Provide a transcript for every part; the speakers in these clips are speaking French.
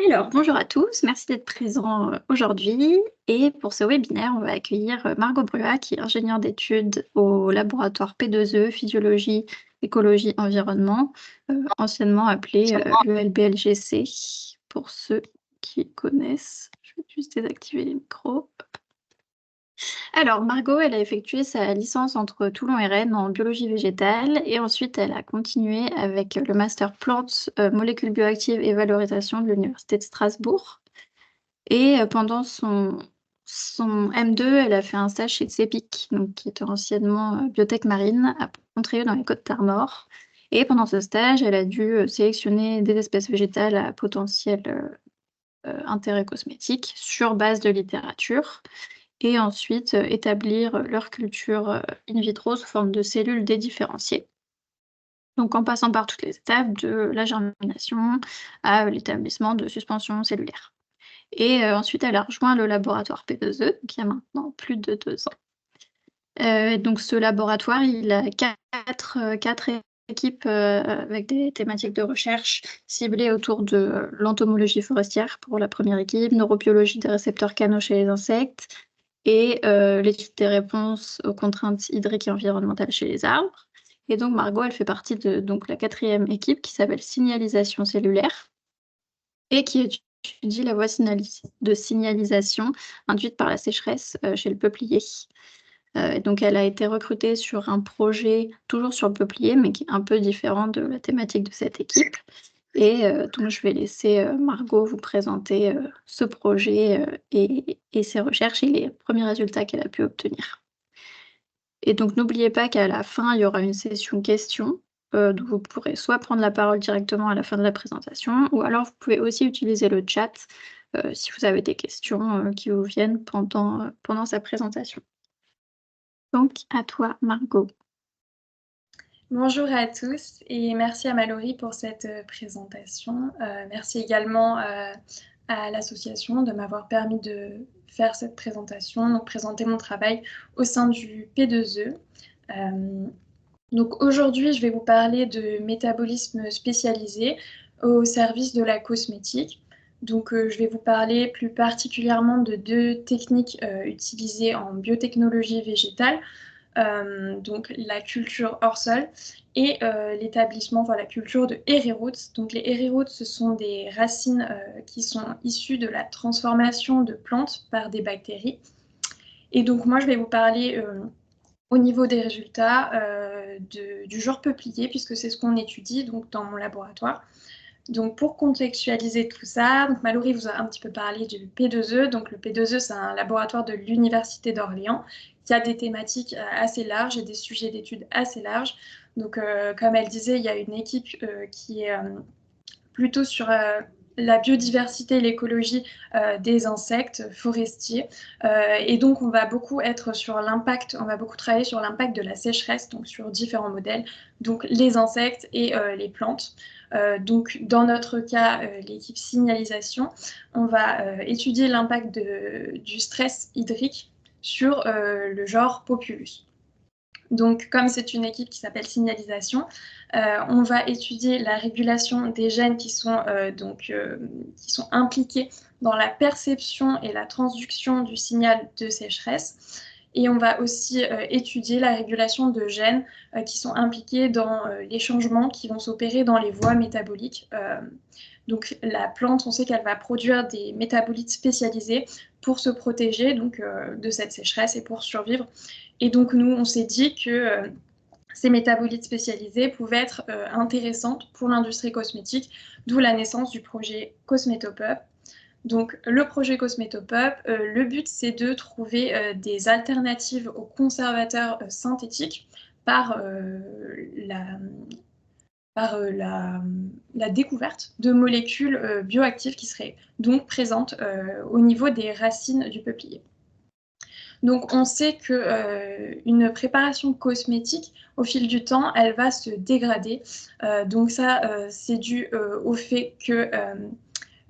Alors, bonjour à tous, merci d'être présents aujourd'hui. Et pour ce webinaire, on va accueillir Margot Brua, qui est ingénieure d'études au laboratoire P2E, Physiologie, Écologie, Environnement, anciennement appelé l'ELBLGC, pour ceux qui connaissent. Je vais juste désactiver les micros. Alors, Margot, elle a effectué sa licence entre Toulon et Rennes en biologie végétale et ensuite elle a continué avec le master plantes, molécules bioactives et valorisation de l'Université de Strasbourg. Et pendant son M2, elle a fait un stage chez Cepic, donc, qui était anciennement Biotech Marine, à Pontrieux dans les Côtes-d'Armor. Et pendant ce stage, elle a dû sélectionner des espèces végétales à potentiel intérêt cosmétique sur base de littérature et ensuite établir leur culture in vitro sous forme de cellules dédifférenciées. Donc en passant par toutes les étapes de la germination à l'établissement de suspension cellulaire. Et ensuite, elle a rejoint le laboratoire P2E, qui a maintenant plus de 2 ans. Donc ce laboratoire, il a quatre équipes avec des thématiques de recherche ciblées autour de l'entomologie forestière pour la première équipe, neurobiologie des récepteurs canaux chez les insectes et l'étude des réponses aux contraintes hydriques et environnementales chez les arbres. Et donc Margot, elle fait partie de la 4e équipe qui s'appelle signalisation cellulaire et qui étudie la voie de signalisation induite par la sécheresse chez le peuplier. Donc elle a été recrutée sur un projet toujours sur le peuplier, mais qui est un peu différent de la thématique de cette équipe. Et donc je vais laisser Margot vous présenter ce projet et ses recherches et les premiers résultats qu'elle a pu obtenir. Et donc n'oubliez pas qu'à la fin, il y aura une session questions, donc vous pourrez soit prendre la parole directement à la fin de la présentation, ou alors vous pouvez aussi utiliser le chat si vous avez des questions qui vous viennent pendant sa présentation. Donc à toi, Margot. Bonjour à tous et merci à Mallory pour cette présentation. Merci également à l'association de m'avoir permis de faire cette présentation, donc présenter mon travail au sein du P2E. Donc aujourd'hui, je vais vous parler de métabolisme spécialisé au service de la cosmétique. Donc je vais vous parler plus particulièrement de 2 techniques utilisées en biotechnologie végétale. Donc la culture hors sol et l'établissement, la culture de hairy roots. Donc les hairy roots, ce sont des racines qui sont issues de la transformation de plantes par des bactéries. Et donc moi, je vais vous parler au niveau des résultats du genre peuplier, puisque c'est ce qu'on étudie donc, dans mon laboratoire. Donc pour contextualiser tout ça, donc Mallory vous a un petit peu parlé du P2E. Donc le P2E, c'est un laboratoire de l'Université d'Orléans qui a des thématiques assez larges et des sujets d'études assez larges. Donc comme elle disait, il y a une équipe qui est plutôt sur la biodiversité et l'écologie des insectes forestiers. Et donc, on va beaucoup être sur l'impact, on va beaucoup travailler sur l'impact de la sécheresse, donc sur différents modèles, donc les insectes et les plantes. Donc, dans notre cas, l'équipe signalisation, on va étudier l'impact du stress hydrique sur le genre Populus. Donc, comme c'est une équipe qui s'appelle signalisation, on va étudier la régulation des gènes qui sont impliqués dans la perception et la transduction du signal de sécheresse. Et on va aussi étudier la régulation de gènes qui sont impliqués dans les changements qui vont s'opérer dans les voies métaboliques. Donc la plante, on sait qu'elle va produire des métabolites spécialisés pour se protéger donc, de cette sécheresse et pour survivre. Et donc nous, on s'est dit que ces métabolites spécialisés pouvaient être intéressantes pour l'industrie cosmétique, d'où la naissance du projet Cosmétopup. Donc le projet Cosmétopup, le but c'est de trouver des alternatives aux conservateurs synthétiques par la découverte de molécules bioactives qui seraient donc présentes au niveau des racines du peuplier. Donc on sait qu'une préparation cosmétique, au fil du temps, elle va se dégrader. Donc ça, c'est dû au fait que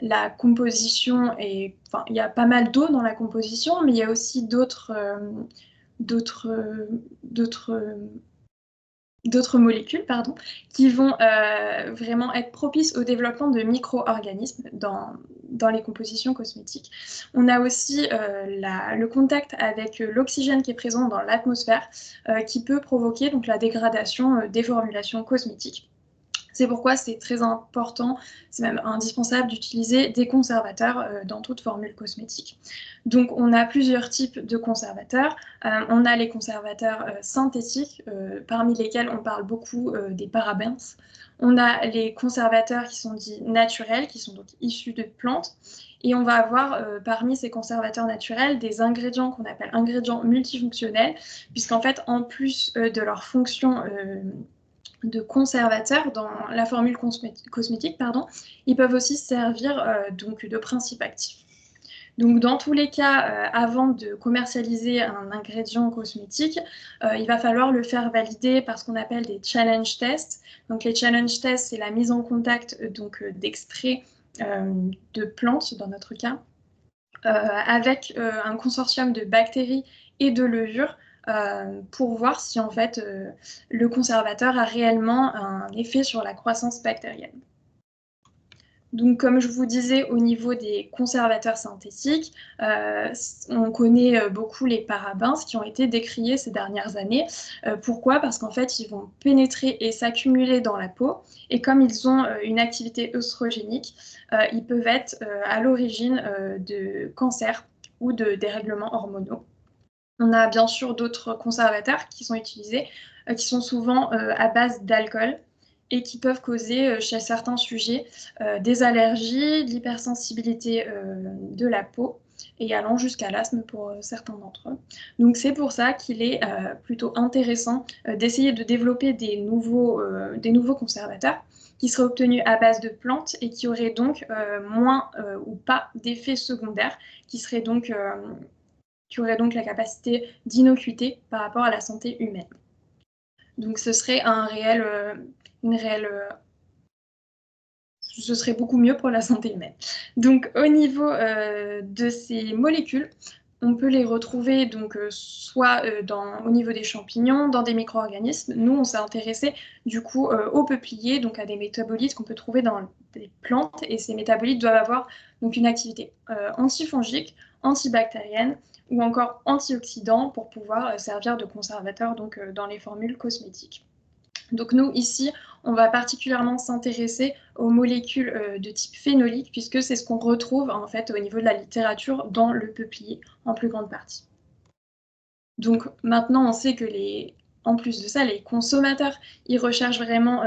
la composition est... Enfin, il y a pas mal d'eau dans la composition, mais il y a aussi d'autres molécules qui vont vraiment être propices au développement de micro-organismes dans les compositions cosmétiques. On a aussi le contact avec l'oxygène qui est présent dans l'atmosphère qui peut provoquer donc, la dégradation des formulations cosmétiques. C'est pourquoi c'est très important, c'est même indispensable d'utiliser des conservateurs dans toute formule cosmétique. Donc on a plusieurs types de conservateurs. On a les conservateurs synthétiques, parmi lesquels on parle beaucoup des parabens. On a les conservateurs qui sont dits naturels, qui sont donc issus de plantes. Et on va avoir parmi ces conservateurs naturels des ingrédients qu'on appelle ingrédients multifonctionnels, puisqu'en fait, en plus de leur fonction de conservateurs dans la formule cosmétique, ils peuvent aussi servir donc de principe actif. Donc dans tous les cas, avant de commercialiser un ingrédient cosmétique, il va falloir le faire valider par ce qu'on appelle des challenge tests. Donc les challenge tests, c'est la mise en contact d'extraits de plantes, dans notre cas, avec un consortium de bactéries et de levures pour voir si en fait le conservateur a réellement un effet sur la croissance bactérienne. Donc, comme je vous disais, au niveau des conservateurs synthétiques, on connaît beaucoup les parabens qui ont été décriés ces dernières années. Pourquoi? Parce qu'en fait, ils vont pénétrer et s'accumuler dans la peau. Et comme ils ont une activité œstrogénique, ils peuvent être à l'origine de cancers ou de dérèglements hormonaux. On a bien sûr d'autres conservateurs qui sont utilisés, qui sont souvent à base d'alcool et qui peuvent causer chez certains sujets des allergies, de l'hypersensibilité de la peau et allant jusqu'à l'asthme pour certains d'entre eux. Donc c'est pour ça qu'il est plutôt intéressant d'essayer de développer des nouveaux conservateurs qui seraient obtenus à base de plantes et qui auraient donc moins ou pas d'effets secondaires, qui auraient donc la capacité d'innocuité par rapport à la santé humaine. Donc ce serait ce serait beaucoup mieux pour la santé humaine. Donc au niveau de ces molécules, on peut les retrouver donc soit au niveau des champignons, dans des micro-organismes. Nous, on s'est intéressé du coup aux peupliers, donc à des métabolites qu'on peut trouver dans des plantes, et ces métabolites doivent avoir donc une activité antifongique, antibactérienne ou encore antioxydant pour pouvoir servir de conservateur donc, dans les formules cosmétiques. Donc nous, ici, on va particulièrement s'intéresser aux molécules de type phénolique, puisque c'est ce qu'on retrouve en fait au niveau de la littérature dans le peuplier en plus grande partie. Donc maintenant, on sait que en plus de ça, les consommateurs, ils recherchent vraiment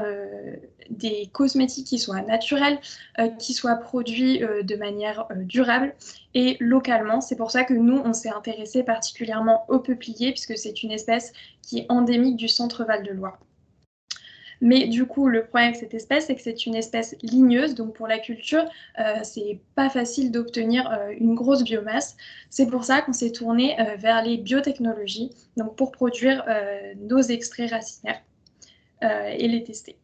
des cosmétiques qui soient naturels, qui soient produits de manière durable et localement. C'est pour ça que nous, on s'est intéressé particulièrement au peuplier, puisque c'est une espèce qui est endémique du centre Val-de-Loire. Mais du coup, le problème avec cette espèce, c'est que c'est une espèce ligneuse, donc pour la culture, c'est pas facile d'obtenir une grosse biomasse. C'est pour ça qu'on s'est tourné vers les biotechnologies, donc pour produire nos extraits racinaires et les tester.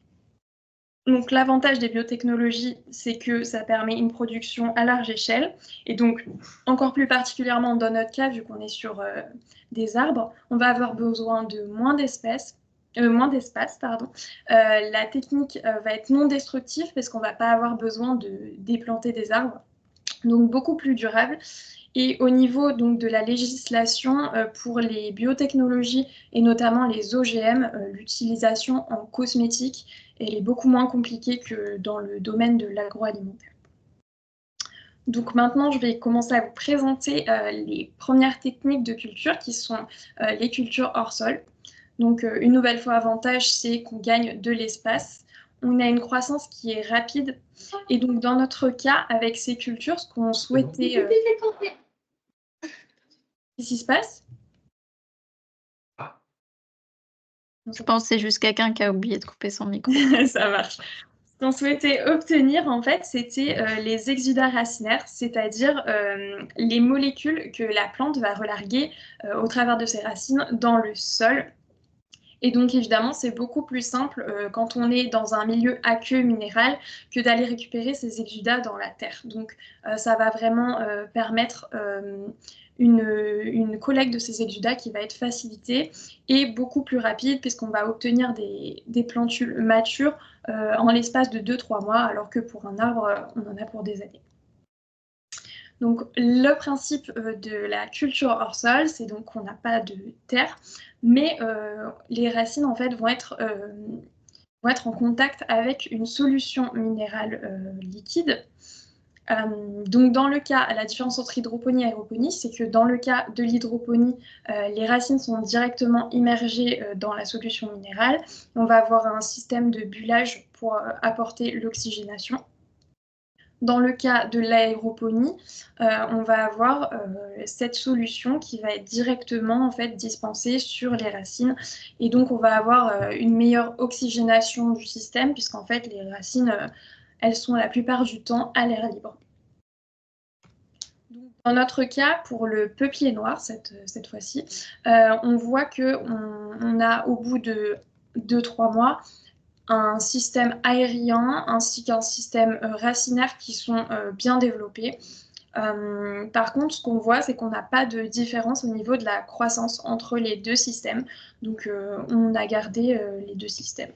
Donc l'avantage des biotechnologies, c'est que ça permet une production à large échelle, et donc encore plus particulièrement dans notre cas, vu qu'on est sur des arbres, on va avoir besoin de moins d'espace. La technique va être non destructive parce qu'on ne va pas avoir besoin de déplanter des arbres, donc beaucoup plus durable. Et au niveau donc, de la législation pour les biotechnologies et notamment les OGM, l'utilisation en cosmétique, elle est beaucoup moins compliquée que dans le domaine de l'agroalimentaire. Donc maintenant, je vais commencer à vous présenter les premières techniques de culture qui sont les cultures hors sol. Donc, une nouvelle fois, avantage, c'est qu'on gagne de l'espace. On a une croissance qui est rapide. Et donc, dans notre cas, avec ces cultures, ce qu'on souhaitait... Qu'est-ce qui se passe? Je pense que c'est juste quelqu'un qui a oublié de couper son micro. Ça marche. Ce qu'on souhaitait obtenir, en fait, c'était les exudats racinaires, c'est-à-dire les molécules que la plante va relarguer au travers de ses racines dans le sol. Et donc, évidemment, c'est beaucoup plus simple quand on est dans un milieu aqueux minéral que d'aller récupérer ces exudats dans la terre. Donc, ça va vraiment permettre une collecte de ces exudats qui va être facilitée et beaucoup plus rapide puisqu'on va obtenir des plantules matures en l'espace de 2-3 mois, alors que pour un arbre, on en a pour des années. Donc, le principe de la culture hors sol, c'est donc qu'on n'a pas de terre, mais les racines, en fait, vont être en contact avec une solution minérale liquide. Donc dans le cas, la différence entre hydroponie et aéroponie, c'est que dans le cas de l'hydroponie, les racines sont directement immergées dans la solution minérale. On va avoir un système de bullage pour apporter l'oxygénation. Dans le cas de l'aéroponie, on va avoir cette solution qui va être directement en fait dispensée sur les racines, et donc on va avoir une meilleure oxygénation du système, puisqu'en fait les racines elles sont la plupart du temps à l'air libre. Dans notre cas, pour le peuplier noir, cette fois-ci, on voit qu'on a au bout de 2-3 mois un système aérien ainsi qu'un système racinaire qui sont bien développés. Par contre, ce qu'on voit, c'est qu'on n'a pas de différence au niveau de la croissance entre les deux systèmes. Donc, on a gardé les deux systèmes.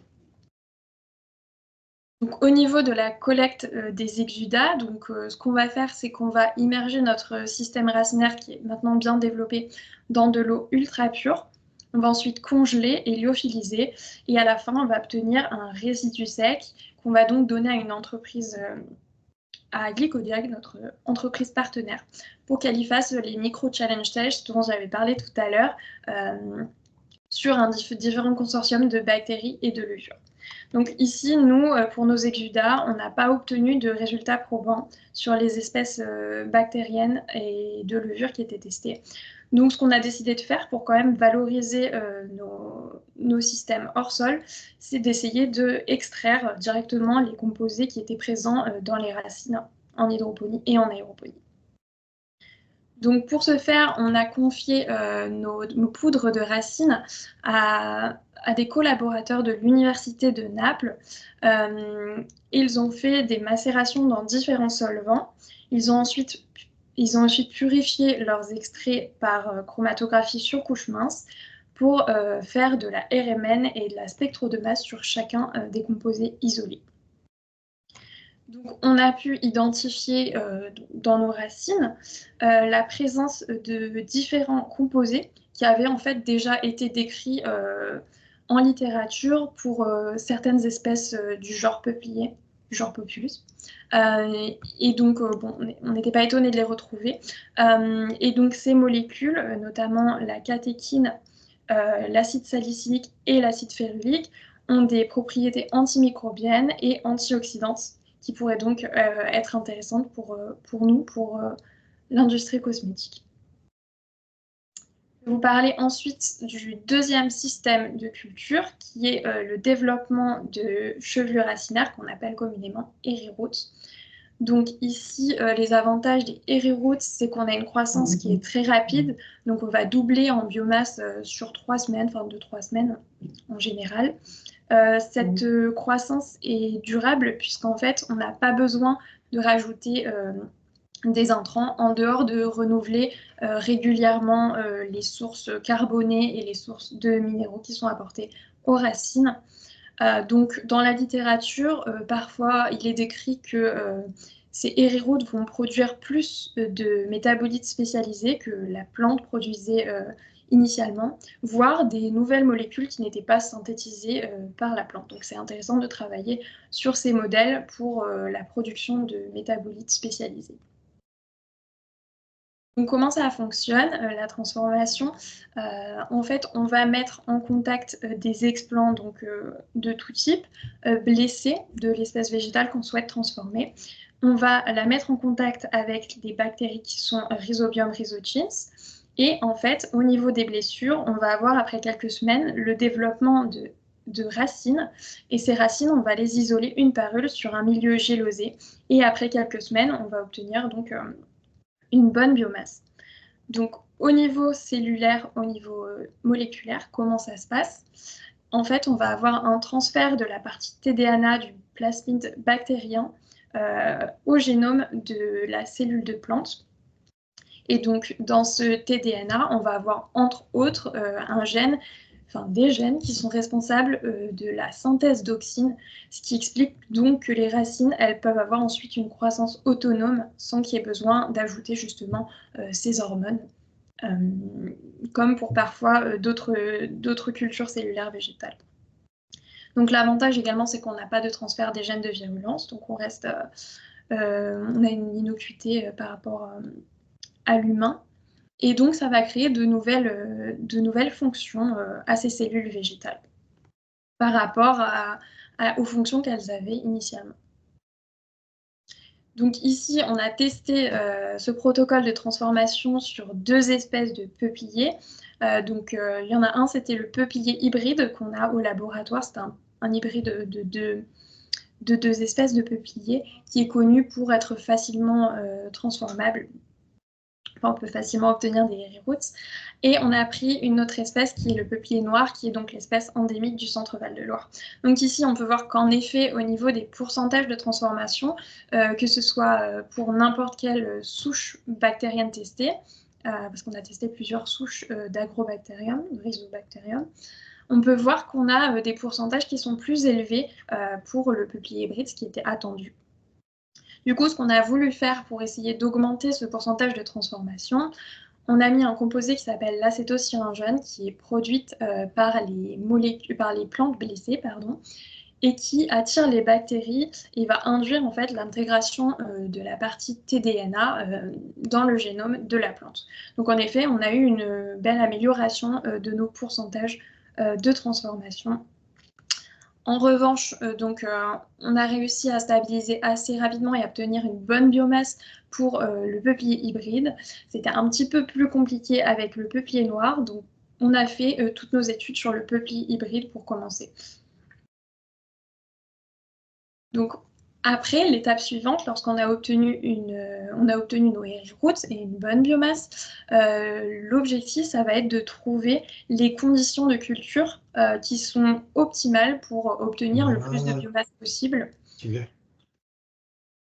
Donc, au niveau de la collecte des exudats, donc, ce qu'on va faire, c'est qu'on va immerger notre système racinaire qui est maintenant bien développé dans de l'eau ultra pure. On va ensuite congeler et lyophiliser. Et à la fin, on va obtenir un résidu sec qu'on va donc donner à une entreprise, à Glycodiag, notre entreprise partenaire, pour qu'elle y fasse les micro-challenge tests dont j'avais parlé tout à l'heure sur différents consortiums de bactéries et de levures. Donc ici, nous, pour nos exudats, on n'a pas obtenu de résultats probants sur les espèces bactériennes et de levures qui étaient testées. Donc ce qu'on a décidé de faire pour quand même valoriser nos systèmes hors sol, c'est d'essayer d'extraire directement les composés qui étaient présents dans les racines en hydroponie et en aéroponie. Donc pour ce faire, on a confié nos poudres de racines à des collaborateurs de l'Université de Naples. Ils ont fait des macérations dans différents solvants. Ils ont ensuite purifié leurs extraits par chromatographie sur couche mince pour faire de la RMN et de la spectro de masse sur chacun des composés isolés. Donc, on a pu identifier dans nos racines la présence de différents composés qui avaient en fait déjà été décrits en littérature pour certaines espèces du genre peuplier, du genre Populus. Et donc, bon, on n'était pas étonné de les retrouver. Et donc, ces molécules, notamment la catéchine, l'acide salicylique et l'acide férulique, ont des propriétés antimicrobiennes et antioxydantes qui pourraient donc être intéressantes pour nous, pour l'industrie cosmétique. Je vais vous parler ensuite du deuxième système de culture, qui est le développement de chevelures racinaires, qu'on appelle communément Hairy-roots. Donc ici, les avantages des Hairy-roots, c'est qu'on a une croissance qui est très rapide, donc on va doubler en biomasse sur 3 semaines, enfin 2-3 semaines en général. Cette croissance est durable puisqu'en fait, on n'a pas besoin de rajouter des intrants en dehors de renouveler régulièrement les sources carbonées et les sources de minéraux qui sont apportés aux racines. Donc, dans la littérature, parfois, il est décrit que ces Hairy-roots vont produire plus de métabolites spécialisés que la plante produisait initialement, voire des nouvelles molécules qui n'étaient pas synthétisées par la plante. Donc c'est intéressant de travailler sur ces modèles pour la production de métabolites spécialisés. Donc comment ça fonctionne, la transformation? En fait, on va mettre en contact des explants donc, de tout type, blessés de l'espèce végétale qu'on souhaite transformer. On va la mettre en contact avec des bactéries qui sont Rhizobium rhizogene. Et en fait, au niveau des blessures, on va avoir après quelques semaines le développement de racines. Et ces racines, on va les isoler une par une sur un milieu gélosé. Et après quelques semaines, on va obtenir donc une bonne biomasse. Donc au niveau cellulaire, au niveau moléculaire, comment ça se passe? En fait, on va avoir un transfert de la partie tDNA du plasmide bactérien au génome de la cellule de plante. Et donc, dans ce tDNA, on va avoir entre autres un gène des gènes qui sont responsables de la synthèse d'auxine, ce qui explique donc que les racines, elles peuvent avoir ensuite une croissance autonome sans qu'il y ait besoin d'ajouter justement ces hormones, comme pour parfois d'autres cultures cellulaires végétales. Donc l'avantage également, c'est qu'on n'a pas de transfert des gènes de virulence, donc on a une innocuité par rapport à l'humain. Et donc, ça va créer de nouvelles fonctions à ces cellules végétales par rapport aux fonctions qu'elles avaient initialement. Donc ici, on a testé ce protocole de transformation sur 2 espèces de peupliers. Il y en a un, c'était le peuplier hybride qu'on a au laboratoire. C'est un hybride de 2 espèces de peupliers qui est connu pour être facilement transformable. On peut facilement obtenir des roots. Et on a pris une autre espèce qui est le peuplier noir, qui est donc l'espèce endémique du centre Val-de-Loire. Donc ici, on peut voir qu'en effet, au niveau des pourcentages de transformation, que ce soit pour n'importe quelle souche bactérienne testée, parce qu'on a testé plusieurs souches d'Agrobacterium, de Rhizobacterium, on peut voir qu'on a des pourcentages qui sont plus élevés pour le peuplier hybride, ce qui était attendu. Du coup, ce qu'on a voulu faire pour essayer d'augmenter ce pourcentage de transformation, on a mis un composé qui s'appelle l'acétocyanogène, qui est produite par les plantes blessées, et qui attire les bactéries et va induire en fait l'intégration de la partie tDNA dans le génome de la plante. Donc en effet, on a eu une belle amélioration de nos pourcentages de transformation. En revanche, on a réussi à stabiliser assez rapidement et à obtenir une bonne biomasse pour le peuplier hybride. C'était un petit peu plus compliqué avec le peuplier noir, donc on a fait toutes nos études sur le peuplier hybride pour commencer. Donc après, l'étape suivante, lorsqu'on a obtenu nos roots et une bonne biomasse, l'objectif, ça va être de trouver les conditions de culture qui sont optimales pour obtenir le plus de biomasse possible.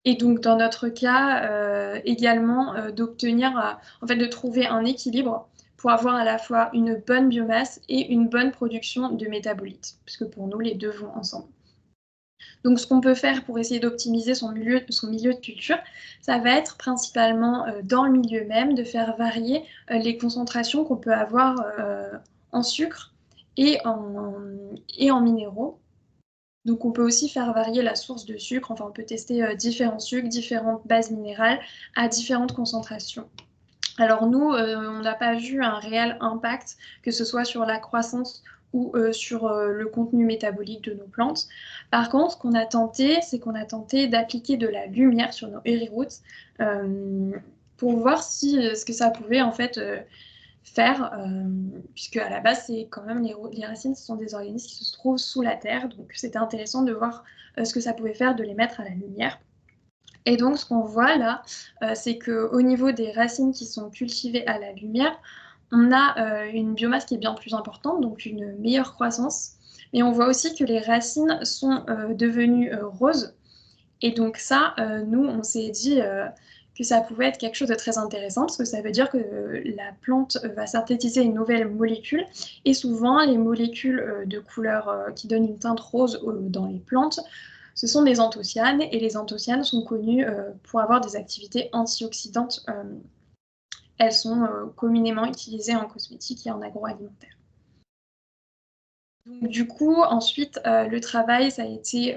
Et donc, dans notre cas, également, de trouver un équilibre pour avoir à la fois une bonne biomasse et une bonne production de métabolites, puisque pour nous, les deux vont ensemble. Donc, ce qu'on peut faire pour essayer d'optimiser son milieu de culture, ça va être principalement dans le milieu même de faire varier les concentrations qu'on peut avoir en sucre et en minéraux. Donc, on peut aussi faire varier la source de sucre. Enfin, on peut tester différents sucres, différentes bases minérales à différentes concentrations. Alors nous, on n'a pas vu un réel impact, que ce soit sur la croissance ou sur le contenu métabolique de nos plantes. Par contre, ce qu'on a tenté, c'est qu'on a tenté d'appliquer de la lumière sur nos hairy roots pour voir ce que ça pouvait en fait faire, puisque à la base, c'est quand même les racines, ce sont des organismes qui se trouvent sous la terre, donc c'était intéressant de voir ce que ça pouvait faire de les mettre à la lumière. Et donc, ce qu'on voit là, c'est qu'au niveau des racines qui sont cultivées à la lumière, on a une biomasse qui est bien plus importante, donc une meilleure croissance. Mais on voit aussi que les racines sont devenues roses. Et donc ça, nous, on s'est dit que ça pouvait être quelque chose de très intéressant, parce que ça veut dire que la plante va synthétiser une nouvelle molécule. Et souvent, les molécules de couleur qui donnent une teinte rose dans les plantes, ce sont des anthocyanes, et les anthocyanes sont connus pour avoir des activités antioxydantes. Elles sont communément utilisées en cosmétique et en agroalimentaire. Donc, du coup, ensuite, le travail, ça a été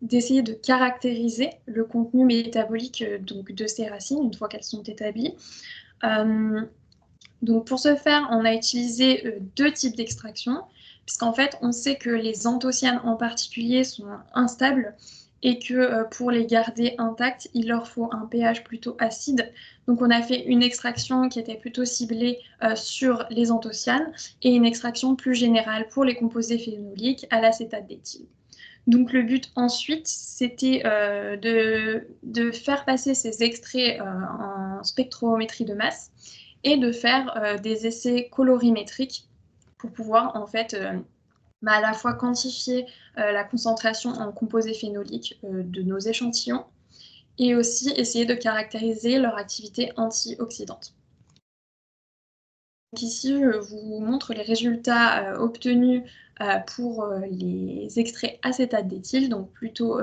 d'essayer de caractériser le contenu métabolique de ces racines, une fois qu'elles sont établies. Donc, pour ce faire, on a utilisé 2 types d'extraction, puisqu'en fait, on sait que les anthocyanes en particulier sont instables et que pour les garder intacts, il leur faut un pH plutôt acide. Donc, on a fait une extraction qui était plutôt ciblée sur les anthocyanes et une extraction plus générale pour les composés phénoliques à l'acétate d'éthyle. Donc, le but ensuite, c'était de faire passer ces extraits en spectrométrie de masse et de faire des essais colorimétriques pour pouvoir en fait à la fois quantifier la concentration en composés phénoliques de nos échantillons et aussi essayer de caractériser leur activité antioxydante. ici, je vous montre les résultats obtenus pour les extraits acétate d'éthyle, donc plutôt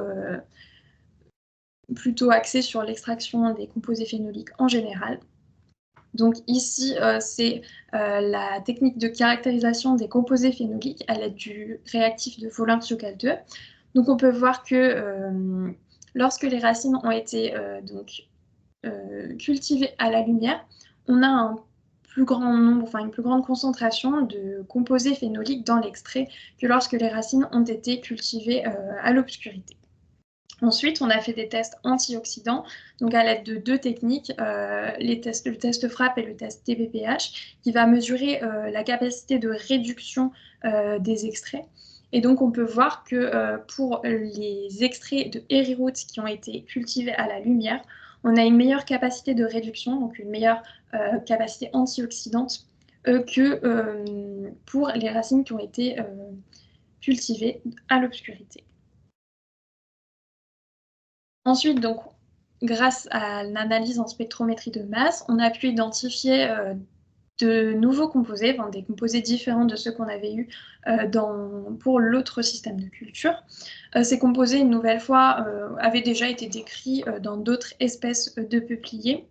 axés sur l'extraction des composés phénoliques en général. Donc ici, c'est la technique de caractérisation des composés phénoliques à l'aide du réactif de Wohler-Tiocal-2. Donc on peut voir que lorsque les racines ont été cultivées à la lumière, on a un plus grand nombre, enfin une plus grande concentration de composés phénoliques dans l'extrait que lorsque les racines ont été cultivées à l'obscurité. Ensuite, on a fait des tests antioxydants, donc à l'aide de deux techniques, le test FRAP et le test TPPH, qui va mesurer la capacité de réduction des extraits. Et donc, on peut voir que pour les extraits de Heriroot qui ont été cultivés à la lumière, on a une meilleure capacité de réduction, donc une meilleure capacité antioxydante que pour les racines qui ont été cultivées à l'obscurité. Ensuite, donc, grâce à l'analyse en spectrométrie de masse, on a pu identifier de nouveaux composés, enfin, des composés différents de ceux qu'on avait eus pour l'autre système de culture. Ces composés, une nouvelle fois, avaient déjà été décrits dans d'autres espèces de peupliers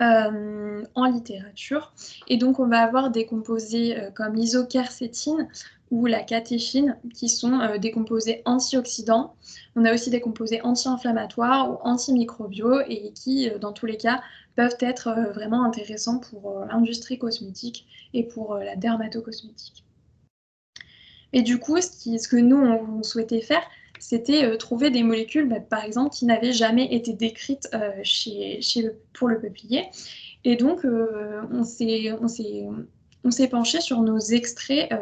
en littérature. Et donc, on va avoir des composés comme l'isoquercétine ou la catéchine, qui sont des composés antioxydants. On a aussi des composés anti-inflammatoires ou antimicrobiaux et qui, dans tous les cas, peuvent être vraiment intéressants pour l'industrie cosmétique et pour la dermatocosmétique. Et du coup, ce que nous, on souhaitait faire, c'était trouver des molécules, par exemple, qui n'avaient jamais été décrites pour le peuplier. Et donc, on s'est penché sur nos extraits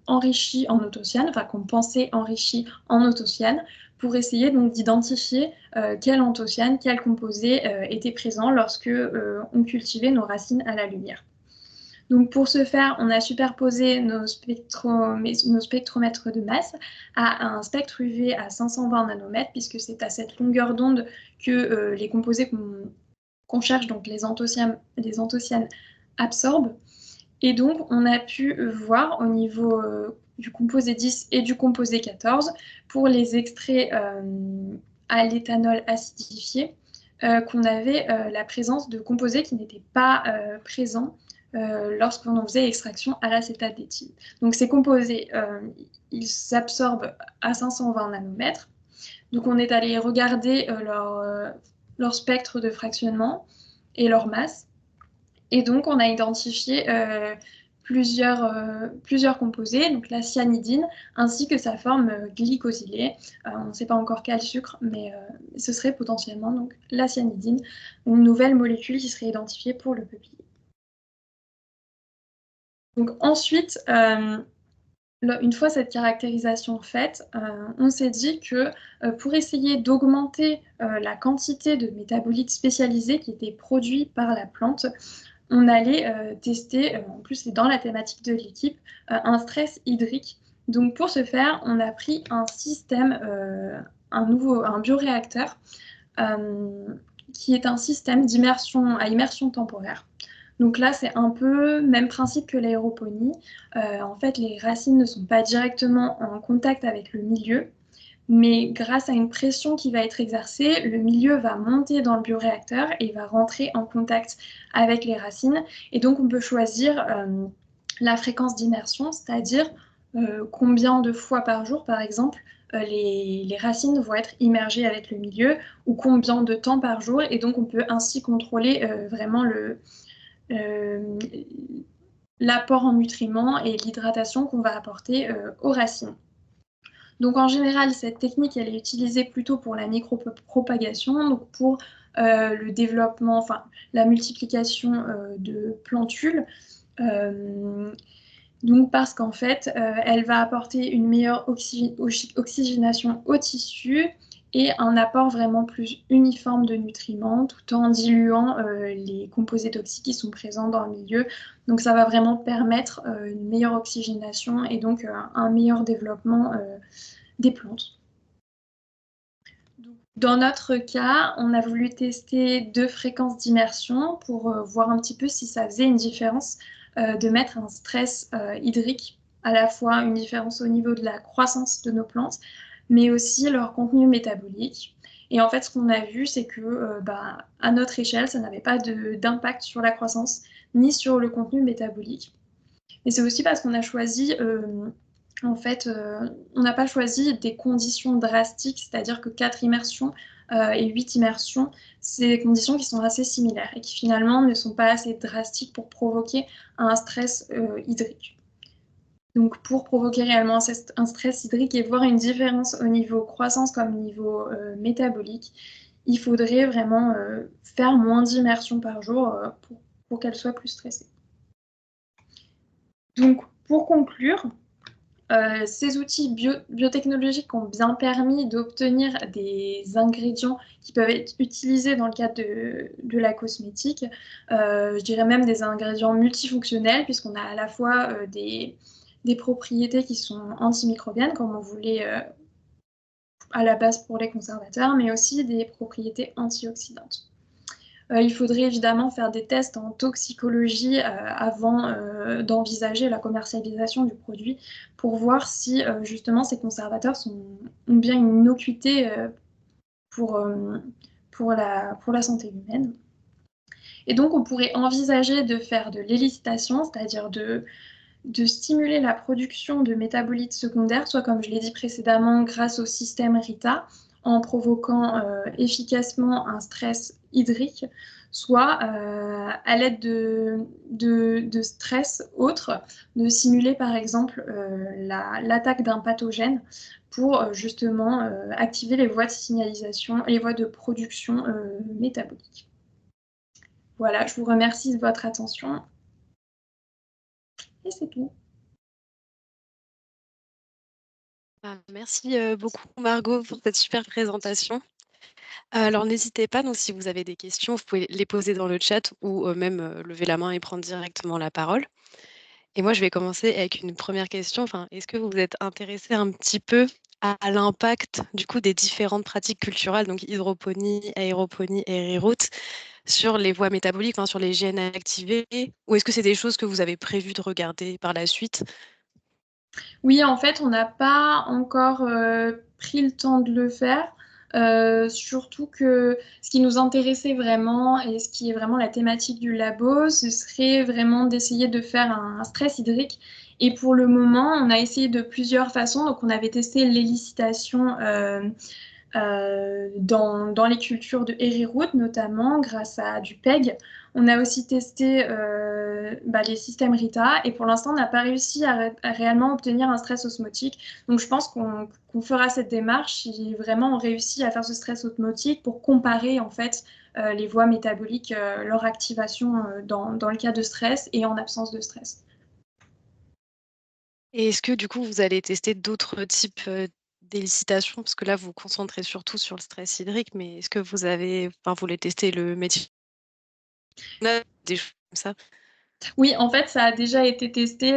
enrichis en autocyane, enfin qu'on pensait enrichis en autocyane, pour essayer donc d'identifier quel anthocyane, quel composé était présent lorsque on cultivait nos racines à la lumière. Donc pour ce faire, on a superposé nos spectromètres de masse à un spectre UV à 520 nanomètres, puisque c'est à cette longueur d'onde que les composés qu'on cherche, donc les anthocyanes absorbent. Et donc, on a pu voir au niveau du composé 10 et du composé 14, pour les extraits à l'éthanol acidifié, qu'on avait la présence de composés qui n'étaient pas présents lorsqu'on en faisait extraction à l'acétate d'éthyle. Donc ces composés, ils s'absorbent à 520 nanomètres. Donc on est allé regarder leur spectre de fractionnement et leur masse. Et donc on a identifié plusieurs composés, donc la cyanidine, ainsi que sa forme glycosylée. On ne sait pas encore quel sucre, mais ce serait potentiellement donc la cyanidine, une nouvelle molécule qui serait identifiée pour le peuplier. Donc ensuite, une fois cette caractérisation faite, on s'est dit que pour essayer d'augmenter la quantité de métabolites spécialisés qui étaient produits par la plante, on allait tester, en plus c'est dans la thématique de l'équipe, un stress hydrique. Donc pour ce faire, on a pris un système, un bioréacteur, qui est un système à immersion temporaire. Donc là, c'est un peu le même principe que l'aéroponie. En fait, les racines ne sont pas directement en contact avec le milieu, mais grâce à une pression qui va être exercée, le milieu va monter dans le bioréacteur et va rentrer en contact avec les racines. Et donc, on peut choisir la fréquence d'immersion, c'est-à-dire combien de fois par jour, par exemple, les racines vont être immergées avec le milieu, ou combien de temps par jour. Et donc, on peut ainsi contrôler vraiment l'apport en nutriments et l'hydratation qu'on va apporter aux racines. Donc en général, cette technique, elle est utilisée plutôt pour la micropropagation, donc pour le développement, enfin la multiplication de plantules. Donc parce qu'en fait, elle va apporter une meilleure oxygénation au tissu et un apport vraiment plus uniforme de nutriments, tout en diluant les composés toxiques qui sont présents dans le milieu. Donc ça va vraiment permettre une meilleure oxygénation et donc un meilleur développement des plantes. Donc Dans notre cas, on a voulu tester 2 fréquences d'immersion pour voir un petit peu si ça faisait une différence de mettre un stress hydrique, à la fois une différence au niveau de la croissance de nos plantes, mais aussi leur contenu métabolique. Et en fait, ce qu'on a vu, c'est que à notre échelle, ça n'avait pas d'impact sur la croissance ni sur le contenu métabolique. Et c'est aussi parce qu'on a choisi en fait, on n'a pas choisi des conditions drastiques, c'est-à-dire que 4 immersions et 8 immersions, c'est des conditions qui sont assez similaires et qui finalement ne sont pas assez drastiques pour provoquer un stress hydrique. Donc pour provoquer réellement un stress hydrique et voir une différence au niveau croissance comme au niveau métabolique, il faudrait vraiment faire moins d'immersions par jour pour qu'elle soit plus stressée. Donc pour conclure, ces outils biotechnologiques ont bien permis d'obtenir des ingrédients qui peuvent être utilisés dans le cadre de la cosmétique. Je dirais même des ingrédients multifonctionnels, puisqu'on a à la fois des propriétés qui sont antimicrobiennes, comme on voulait à la base pour les conservateurs, mais aussi des propriétés antioxydantes. Il faudrait évidemment faire des tests en toxicologie avant d'envisager la commercialisation du produit pour voir si justement ces conservateurs ont bien une innocuité pour la santé humaine. Et donc on pourrait envisager de faire de l'élicitation, c'est-à-dire de stimuler la production de métabolites secondaires, soit comme je l'ai dit précédemment, grâce au système RITA, en provoquant efficacement un stress hydrique, soit à l'aide de stress autres, de simuler par exemple l'attaque d'un pathogène pour justement activer les voies de signalisation, les voies de production métabolique. Voilà, je vous remercie de votre attention. Et c'est tout. Merci beaucoup Margot pour cette super présentation. Alors n'hésitez pas, donc si vous avez des questions, vous pouvez les poser dans le chat ou même lever la main et prendre directement la parole. Et moi, je vais commencer avec une première question. Enfin, est-ce que vous êtes intéressé un petit peu à l'impact du coup des différentes pratiques culturelles, donc hydroponie, aéroponie et reroute, sur les voies métaboliques, enfin, sur les gènes activés, ou est-ce que c'est des choses que vous avez prévu de regarder par la suite? Oui, en fait, on n'a pas encore pris le temps de le faire. Surtout que ce qui nous intéressait vraiment et ce qui est vraiment la thématique du labo, ce serait vraiment d'essayer de faire un stress hydrique. Et pour le moment, on a essayé de plusieurs façons. Donc, on avait testé l'élicitation dans les cultures de Hériroute, notamment grâce à du PEG. On a aussi testé les systèmes RITA et pour l'instant, on n'a pas réussi à réellement obtenir un stress osmotique. Donc, je pense qu'on fera cette démarche si vraiment on réussit à faire ce stress osmotique pour comparer en fait les voies métaboliques, leur activation dans le cas de stress et en absence de stress. Et est-ce que du coup, vous allez tester d'autres types d'élicitation? Parce que là, vous vous concentrez surtout sur le stress hydrique, mais est-ce que vous avez, enfin, vous voulez tester le méthylène, des choses comme ça? Oui, en fait, ça a déjà été testé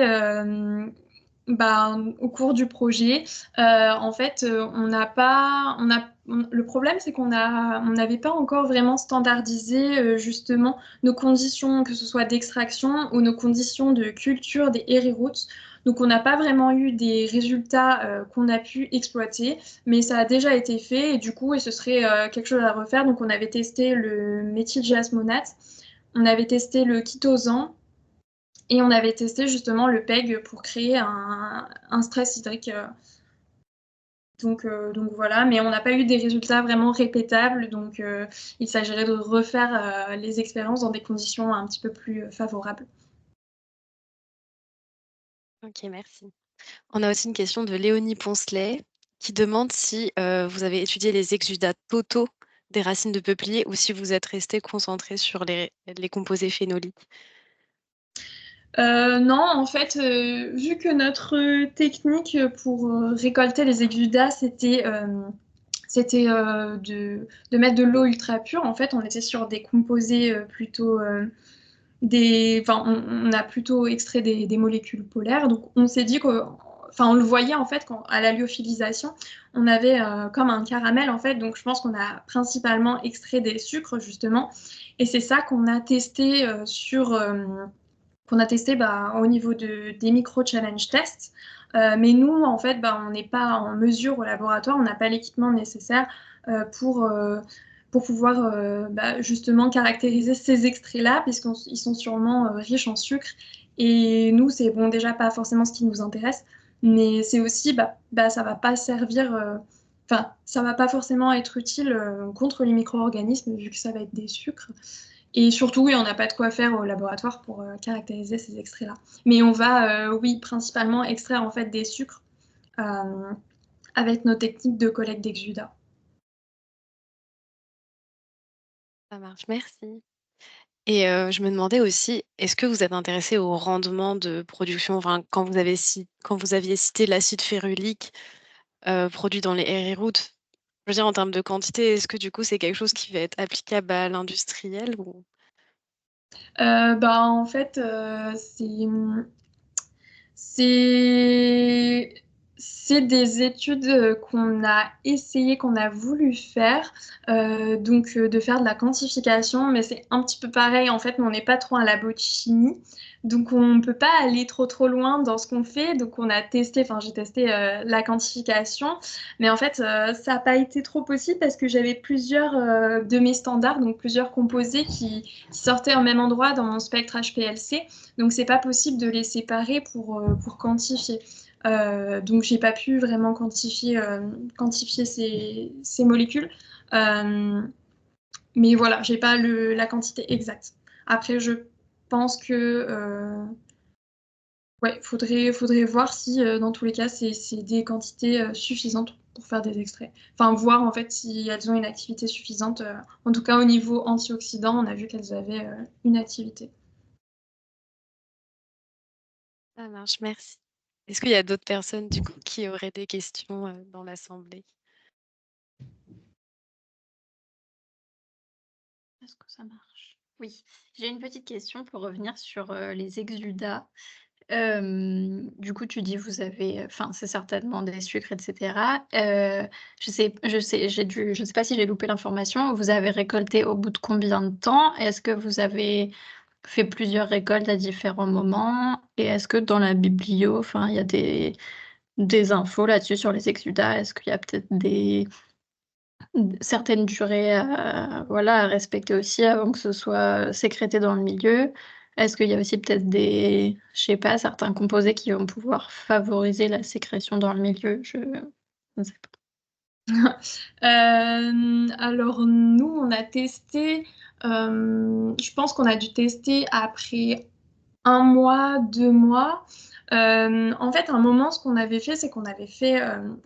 au cours du projet. En fait, le problème, c'est on n'avait pas encore vraiment standardisé justement nos conditions, que ce soit d'extraction ou nos conditions de culture des hériroutes. Donc, on n'a pas vraiment eu des résultats qu'on a pu exploiter, mais ça a déjà été fait et du coup, ce serait quelque chose à refaire. Donc, on avait testé le méthylgéasmonate, on avait testé le chitosan. Et on avait testé justement le PEG pour créer un stress hydrique. Donc voilà, mais on n'a pas eu des résultats vraiment répétables. Donc il s'agirait de refaire les expériences dans des conditions un petit peu plus favorables. Ok, merci. On a aussi une question de Léonie Poncelet qui demande si vous avez étudié les exudats totaux des racines de peuplier ou si vous êtes resté concentré sur les composés phénoliques. Non, en fait, vu que notre technique pour récolter les exudats, c'était de mettre de l'eau ultra pure, en fait, on était sur des composés plutôt on a plutôt extrait des molécules polaires. Donc, on s'est dit que on le voyait en fait à la lyophilisation, on avait comme un caramel en fait, donc je pense qu'on a principalement extrait des sucres justement, et c'est ça qu'on a testé au niveau des micro-challenge tests. Mais nous, en fait, on n'est pas en mesure au laboratoire, on n'a pas l'équipement nécessaire pour pouvoir justement caractériser ces extraits-là, puisqu'ils sont sûrement riches en sucre. Et nous, c'est bon, déjà pas forcément ce qui nous intéresse, mais c'est aussi, ça va pas servir, ça va pas forcément être utile contre les micro-organismes, vu que ça va être des sucres. Et surtout, oui, on n'a pas de quoi faire au laboratoire pour caractériser ces extraits-là. Mais on va, oui, principalement extraire en fait des sucres euh, avec nos techniques de collecte d'exudats. Ça marche, merci. Et je me demandais aussi, est-ce que vous êtes intéressé au rendement de production, enfin, quand vous aviez cité l'acide férulique produit dans les hairy roots, je veux dire en termes de quantité, est-ce que du coup c'est quelque chose qui va être applicable à l'industriel ou... En fait, c'est c'est des études qu'on a essayé, qu'on a voulu faire, donc de faire de la quantification, mais c'est un petit peu pareil en fait, mais on n'est pas trop un labo de chimie, donc on ne peut pas aller trop loin dans ce qu'on fait, donc on a testé, enfin j'ai testé la quantification, mais en fait ça n'a pas été trop possible parce que j'avais plusieurs de mes standards, donc plusieurs composés qui sortaient au même endroit dans mon spectre HPLC. Donc, c'est pas possible de les séparer pour quantifier. Donc, j'ai pas pu vraiment quantifier ces molécules. Euh, mais voilà, j'ai pas la quantité exacte. Après, je pense que ouais, faudrait voir si dans tous les cas, c'est des quantités suffisantes pour faire des extraits. Enfin, voir en fait si elles ont une activité suffisante. En tout cas, au niveau antioxydant, on a vu qu'elles avaient une activité. Ça marche, merci. Est-ce qu'il y a d'autres personnes du coup qui auraient des questions dans l'assemblée? Est-ce que ça marche? Oui, j'ai une petite question pour revenir sur les exudats. Du coup, tu dis vous avez, enfin, c'est certainement des sucres, etc. Je sais pas si j'ai loupé l'information. Vous avez récolté au bout de combien de temps? Est-ce que vous avez fait plusieurs récoltes à différents moments? Et est-ce que dans la biblio, enfin, il y a des infos là-dessus sur les exudats? Est-ce qu'il y a peut-être certaines durées à respecter aussi avant que ce soit sécrété dans le milieu? Est-ce qu'il y a aussi peut-être je sais pas, certains composés qui vont pouvoir favoriser la sécrétion dans le milieu? Je ne sais pas. Alors nous, on a testé, je pense qu'on a dû tester après 1 mois, 2 mois. En fait, à un moment, ce qu'on avait fait, c'est qu'on avait fait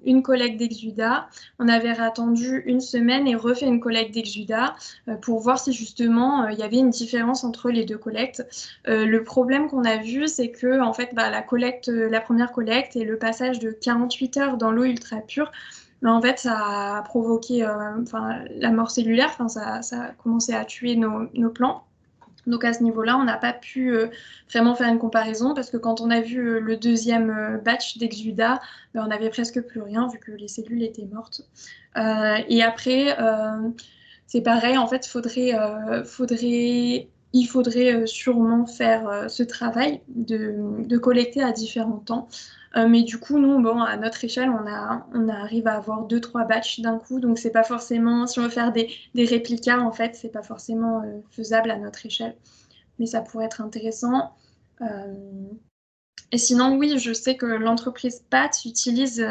une collecte d'exudats. On avait attendu une semaine et refait une collecte d'exudats pour voir si justement il y avait une différence entre les deux collectes. Le problème qu'on a vu, c'est que en fait, la première collecte et le passage de 48 heures dans l'eau ultra pure, en fait, ça a provoqué la mort cellulaire. Ça a commencé à tuer nos plants. Donc à ce niveau-là, on n'a pas pu vraiment faire une comparaison parce que quand on a vu le deuxième batch d'exudats, on n'avait presque plus rien vu que les cellules étaient mortes. Et après, c'est pareil, en fait, il faudrait sûrement faire ce travail de collecter à différents temps. Mais du coup, nous, bon, à notre échelle, on arrive à avoir 2, 3 batchs d'un coup. Donc, c'est pas forcément, si on veut faire des réplicas, en fait, c'est pas forcément faisable à notre échelle. Mais ça pourrait être intéressant. Euh, et sinon, oui, je sais que l'entreprise PAT utilise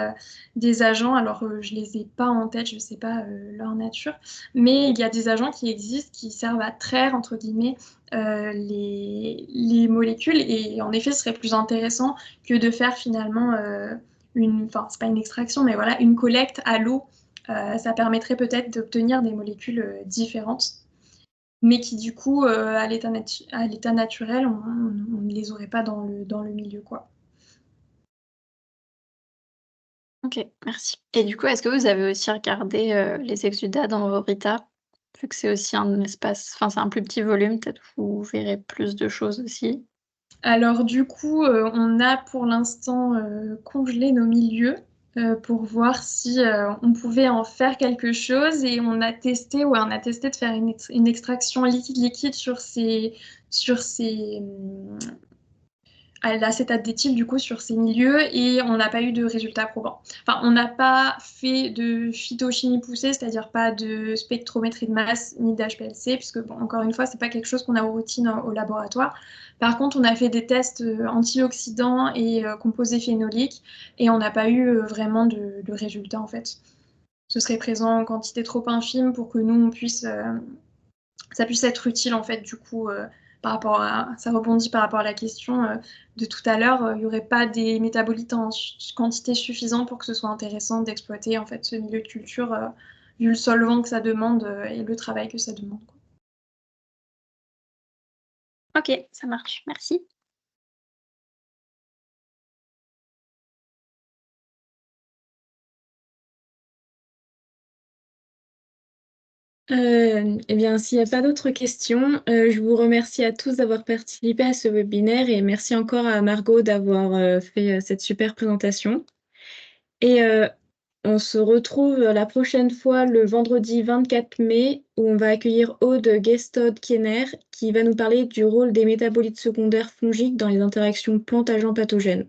des agents, alors je les ai pas en tête, je sais pas leur nature, mais il y a des agents qui existent qui servent à traire, entre guillemets, les molécules, et en effet, ce serait plus intéressant que de faire finalement enfin, c'est pas une extraction, mais voilà, une collecte à l'eau. Ça permettrait peut-être d'obtenir des molécules différentes mais qui du coup, à l'état naturel, on ne les aurait pas dans le milieu, quoi. Ok, merci. Et du coup, est-ce que vous avez aussi regardé les exudats dans vos Rita? Vu que c'est aussi un espace, enfin c'est un plus petit volume, peut-être vous verrez plus de choses aussi. Alors du coup, on a pour l'instant congelé nos milieux pour voir si on pouvait en faire quelque chose et on a testé de faire une extraction liquide-liquide sur ces à l'acétate d'éthyle du coup sur ces milieux et on n'a pas eu de résultats probants. Enfin, on n'a pas fait de phytochimie poussée, c'est-à-dire pas de spectrométrie de masse ni d'HPLC, puisque bon, encore une fois, c'est pas quelque chose qu'on a aux routines au laboratoire. Par contre, on a fait des tests antioxydants et composés phénoliques et on n'a pas eu vraiment de résultats en fait. Ce serait présent en quantité trop infime pour que nous on puisse ça puisse être utile en fait du coup par rapport à ça rebondit par rapport à la question de tout à l'heure, il n'y aurait pas des métabolites en quantité suffisante pour que ce soit intéressant d'exploiter en fait ce milieu de culture vu le solvant que ça demande et le travail que ça demande, quoi. Ok, ça marche. Merci. Eh bien, s'il n'y a pas d'autres questions, je vous remercie à tous d'avoir participé à ce webinaire et merci encore à Margot d'avoir fait cette super présentation. Et on se retrouve la prochaine fois le vendredi 24 mai où on va accueillir Aude Gestod-Kiener qui va nous parler du rôle des métabolites secondaires fongiques dans les interactions plantes-agents pathogènes.